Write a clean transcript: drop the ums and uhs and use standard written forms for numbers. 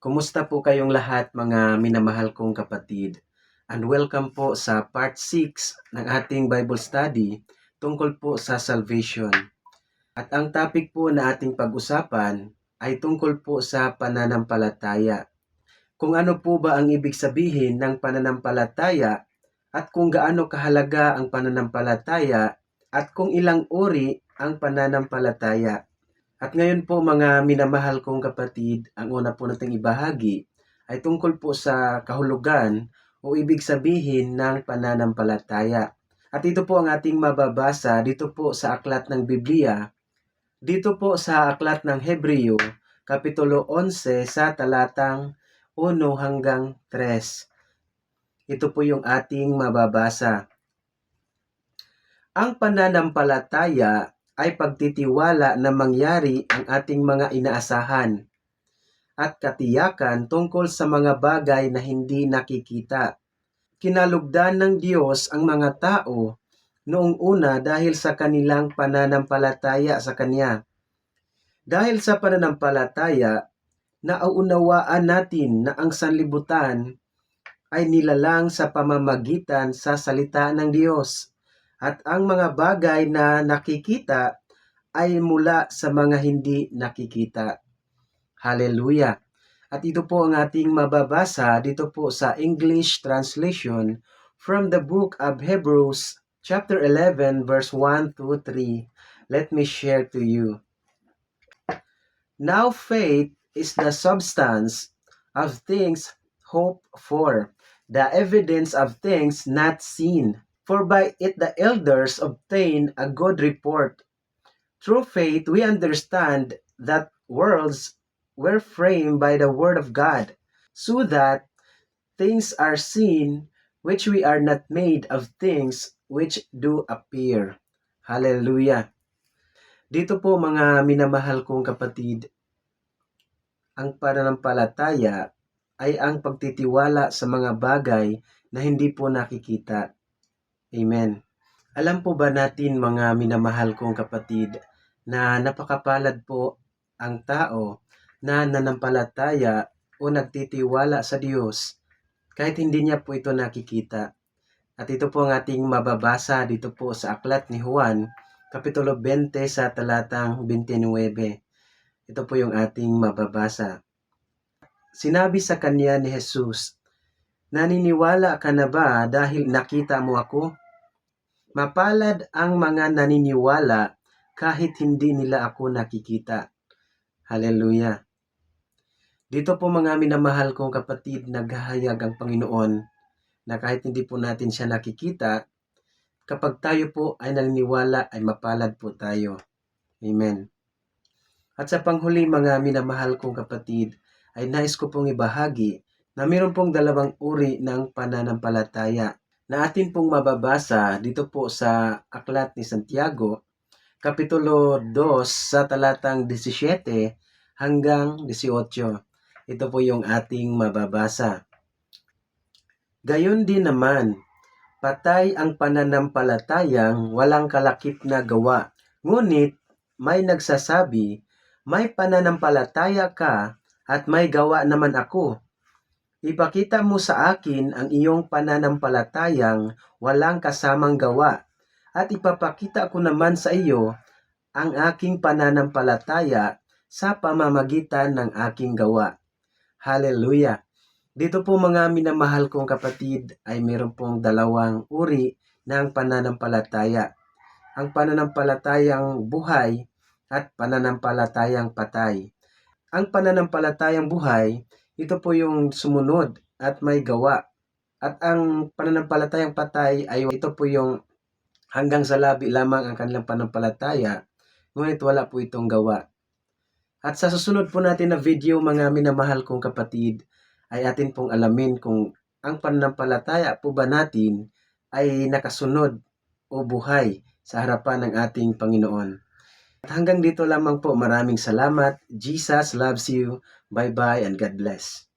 Kumusta po kayong lahat mga minamahal kong kapatid? And welcome po sa part 6 ng ating Bible study tungkol po sa salvation. At ang topic po na ating pag-usapan ay tungkol po sa pananampalataya. Kung ano po ba ang ibig sabihin ng pananampalataya at kung gaano kahalaga ang pananampalataya at kung ilang uri ang pananampalataya. At ngayon po mga minamahal kong kapatid, ang una po nating ibahagi ay tungkol po sa kahulugan o ibig sabihin ng pananampalataya. At ito po ang ating mababasa dito po sa aklat ng Biblia, dito po sa aklat ng Hebreo, Kapitulo 11 sa talatang 1 hanggang 3. Ito po yung ating mababasa. Ang pananampalataya ay pagtitiwala na mangyari ang ating mga inaasahan at katiyakan tungkol sa mga bagay na hindi nakikita. Kinalugdan ng Diyos ang mga tao noong una dahil sa kanilang pananampalataya sa Kanya. Dahil sa pananampalataya, nauunawaan natin na ang sanlibutan ay nilalang sa pamamagitan sa salita ng Diyos at ang mga bagay na nakikita ay mula sa mga hindi nakikita. Hallelujah! At ito po ang ating mababasa dito po sa English translation from the book of Hebrews chapter 11 verse 1 to 3. Let me share to you. Now faith is the substance of things hoped for, the evidence of things not seen. For by it the elders obtained a good report. Through faith we understand that worlds were framed by the word of God, so that things are seen which we are not made of things which do appear. Hallelujah! Dito po mga minamahal kong kapatid, ang pananampalataya ay ang pagtitiwala sa mga bagay na hindi po nakikita. Amen. Alam po ba natin mga minamahal kong kapatid na napakapalad po ang tao na nanampalataya o nagtitiwala sa Diyos kahit hindi niya po ito nakikita. At ito po ang ating mababasa dito po sa aklat ni Juan, Kapitulo 20 sa talatang 29. Ito po yung ating mababasa. Sinabi sa kanya ni Jesus, "Naniniwala ka na ba dahil nakita mo ako? Mapalad ang mga naniniwala kahit hindi nila ako nakikita." Hallelujah! Dito po mga minamahal kong kapatid, naghahayag ang Panginoon na kahit hindi po natin siya nakikita, kapag tayo po ay naniniwala ay mapalad po tayo. Amen. At sa panghuli mga minamahal kong kapatid, ay nais ko pong ibahagi na mayroon pong dalawang uri ng pananampalataya na atin pong mababasa dito po sa aklat ni Santiago, Kapitulo 2 sa talatang 17 hanggang 18. Ito po yung ating mababasa. Gayon din naman, patay ang pananampalatayang walang kalakip na gawa. Ngunit may nagsasabi, may pananampalataya ka at may gawa naman ako. Ipakita mo sa akin ang iyong pananampalatayang walang kasamang gawa, at ipapakita ko naman sa iyo ang aking pananampalataya sa pamamagitan ng aking gawa. Hallelujah! Dito po mga minamahal kong kapatid ay mayroon pong dalawang uri ng pananampalataya. Ang pananampalatayang buhay at pananampalatayang patay. Ang pananampalatayang buhay, ito po yung sumunod at may gawa. At ang pananampalatayang patay ay ito po yung hanggang sa labi lamang ang kanilang pananampalataya, ngunit wala po itong gawa. At sa susunod po natin na video mga minamahal kong kapatid, ay atin pong alamin kung ang pananampalataya po ba natin ay nakasunod o buhay sa harapan ng ating Panginoon. At hanggang dito lamang po, maraming salamat. Jesus loves you. Bye-bye and God bless.